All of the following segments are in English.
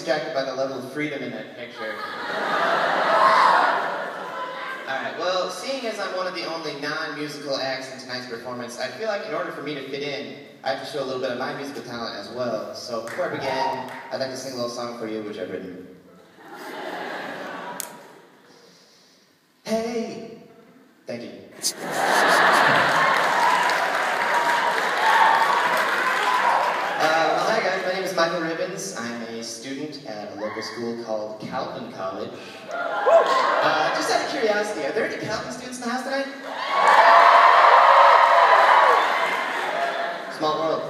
distracted by the level of freedom in that picture. Alright, well, seeing as I'm one of the only non-musical acts in tonight's performance, I feel like in order for me to fit in, I have to show a little bit of my musical talent as well. So before I begin, I'd like to sing a little song for you, which I've written. Hey! Thank you. Hi guys, my name is Michael Ribbens. I'm a student at a local school called Calvin College. Just out of curiosity, are there any Calvin students in the house tonight? Small world.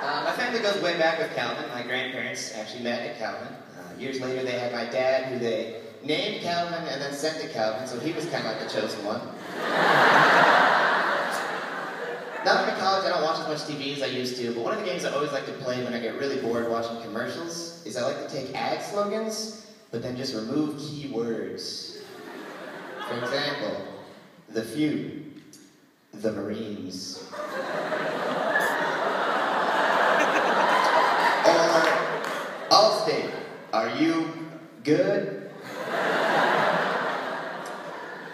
My family goes way back with Calvin. My grandparents actually met at Calvin. Years later, they had my dad, who they named Calvin and then sent to Calvin, so he was kind of like the chosen one. Now that I'm in college, I don't watch as much TV as I used to, but one of the games I always like to play when I get really bored watching commercials is I like to take ad slogans, but then just remove key words. For example, The Few, The Marines. Or, Allstate, are you good?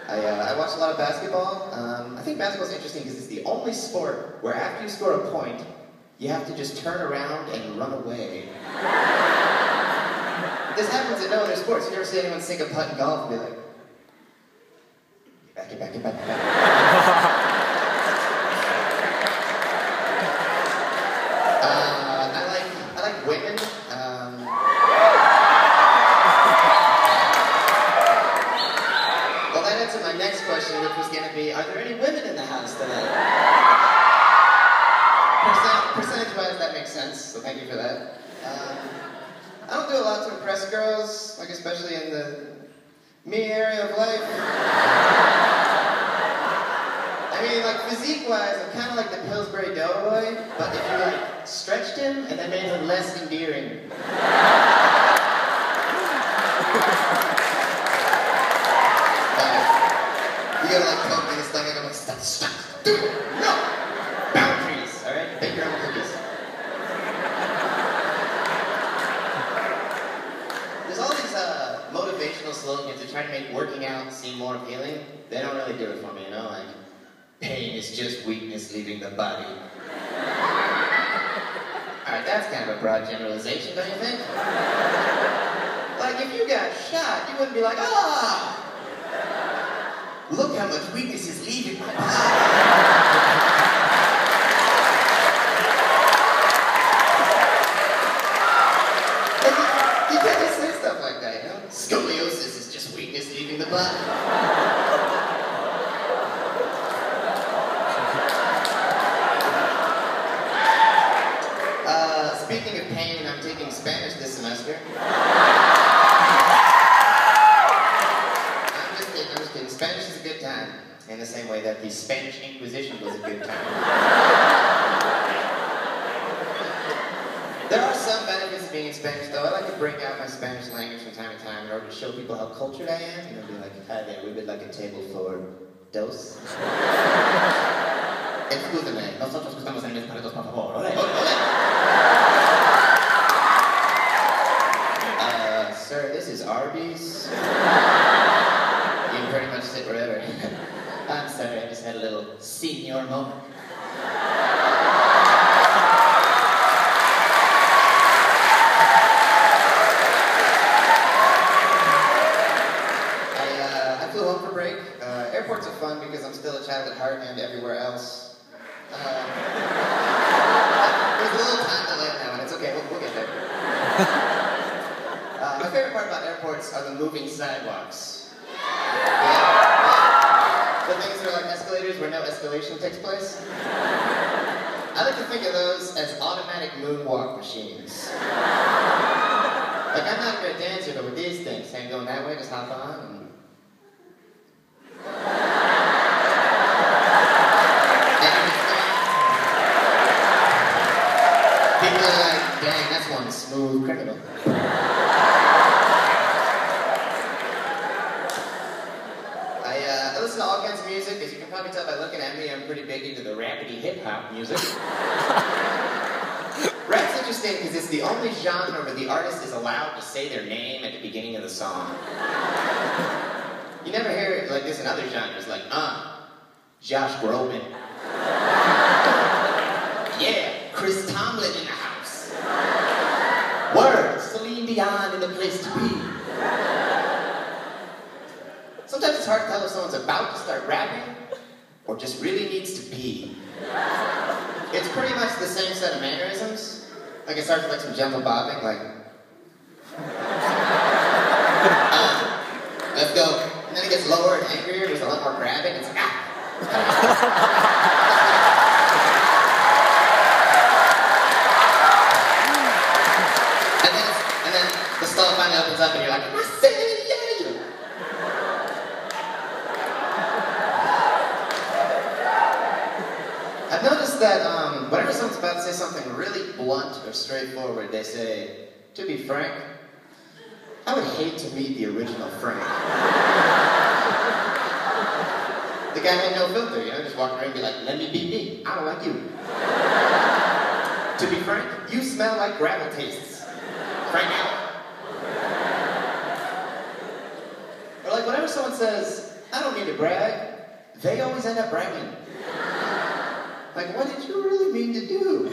I watch a lot of basketball. I think basketball is interesting because it's the only sport where after you score a point, you have to just turn around and run away. This happens in no other sports. You never see anyone sink a putt in golf and be like, get back. I like women. Well, that answered my next question, which was going to be, are there any women in the house tonight? Percentage-wise, that makes sense, so thank you for that. I don't do a lot to impress girls, like especially in the me area of life. I mean, like physique-wise, I'm kind of like the Pillsbury Doughboy, but if you like stretched him and then made him less endearing. You gotta like poke me in the stomach, I'm like, stop, dude, no! Boundaries, alright? Bake your own cookies. There's all these motivational slogans that try to make working out seem more appealing. They don't really do it for me, you know? Like, pain is just weakness leaving the body. Alright, that's kind of a broad generalization, don't you think? Like, if you got shot, you wouldn't be like, ah! Look how much weakness is leaving my body. You can't just say stuff like that, you know? Scoliosis is just weakness leaving the body. Speaking of pain, I'm taking Spanish this semester. I'm just kidding. Spanish is a good time, in the same way that the Spanish Inquisition was a good time. There are some benefits of being in Spanish, though. I like to break out my Spanish language from time to time in order to show people how cultured I am. You know, be like, hi there, we would like a table for dos. Excúseme, nosotros estamos en el para dos, por favor. Ole, ole. Sir, this is Arby's. You can pretty much sit wherever. I'm sorry, I just had a little senior moment. I flew home for break. Airports are fun because I'm still a child at heart and everywhere else. There's a little time delay on that one. It's okay, we'll get there. My favorite part about airports are the moving sidewalks. The things that are like escalators where no escalation takes place. I like to think of those as automatic moonwalk machines. Like, I'm not a good dancer, but with these things, I'm going that way, just hop on and... People are like, dang, that's one smooth criminal. I listen to all kinds of music. As you can probably tell by looking at me, I'm pretty big into the rapidy hip-hop music. Rap's interesting because it's the only genre where the artist is allowed to say their name at the beginning of the song. You never hear it like this in other genres, like, Josh Groban. Yeah, Chris Tomlin in the house. Word, Celine Dion in the place to be. Sometimes it's hard to tell if someone's about to start rapping or just really needs to pee. It's pretty much the same set of mannerisms. Like it starts with like some gentle bobbing, like, let's go. And then it gets lower and angrier, there's a lot more grabbing, it's like, and then the stall finally opens up and you're like, I say yeah. I've noticed that whenever someone's about to say something really blunt or straightforward, they say, to be frank, I would hate to meet the original Frank. The guy had no filter, you know, just walk around and be like, let me be me, I don't like you. To be frank, you smell like gravel tastes. Frank out. Or like whenever someone says, I don't mean to brag, they always end up bragging. Like, what did you really mean to do?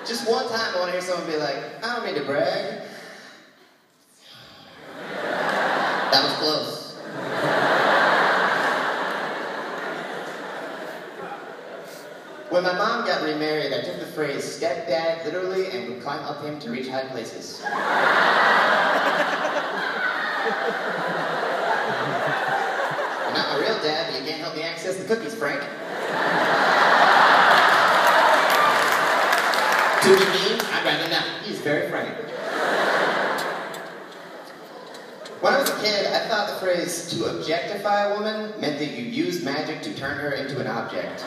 Just one time I want to hear someone be like, I don't mean to brag. That was close. When my mom got remarried, I took the phrase stepdad literally and would climb up him to reach high places. You're not my real dad, but you can't help me access the cookies, Frank. To be mean, I'd rather not. He's very frank. When I was a kid, I thought the phrase to objectify a woman meant that you use magic to turn her into an object.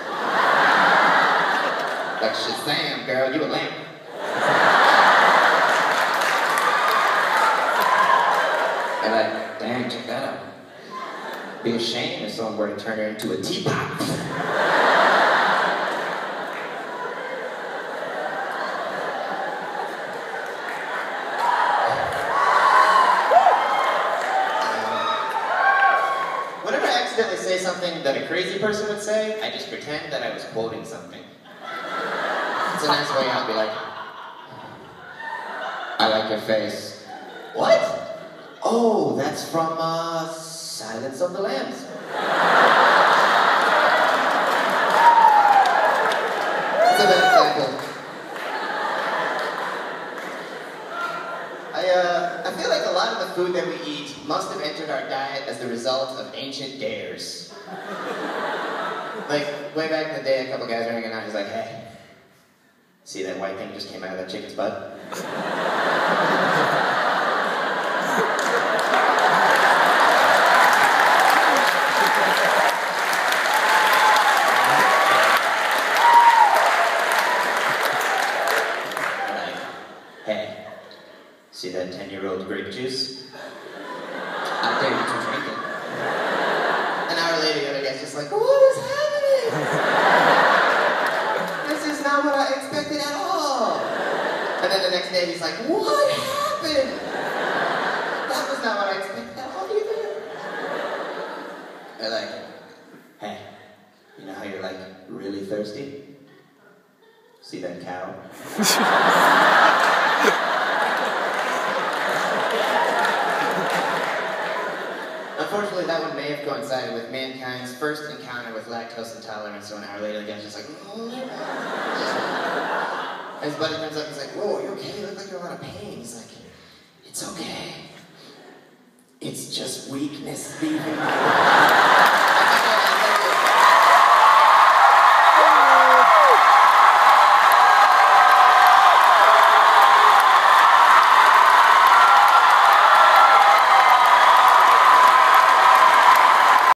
Like, Shazam, girl, you a lamp. And like, dang, check that out. Be ashamed if someone were to turn her into a teapot. Whenever I accidentally say something that a crazy person would say, I just pretend that I was quoting something. It's a nice way out, be like, I like your face. What? Oh, that's from, Silence of the Lambs. That's a bad example. I feel like a lot of the food that we eat must have entered our diet as the result of ancient dares. Like, way back in the day, a couple guys were hanging out, he's like, hey, see that white thing just came out of that chicken's butt? See that 10-year-old grape juice? I dare you to drink it. An hour later, the other guy's just like, what is happening? This is not what I expected at all. And then the next day, he's like, what happened? That was not what I expected at all either. They're like, hey, you know how you're like really thirsty? See that cow? Unfortunately, that one may have coincided with mankind's first encounter with lactose intolerance, so an hour later, the guy's just like, and his buddy comes up and he's like, whoa, you okay? You look like you're in a lot of pain. He's like, it's okay. It's just weakness leaving me.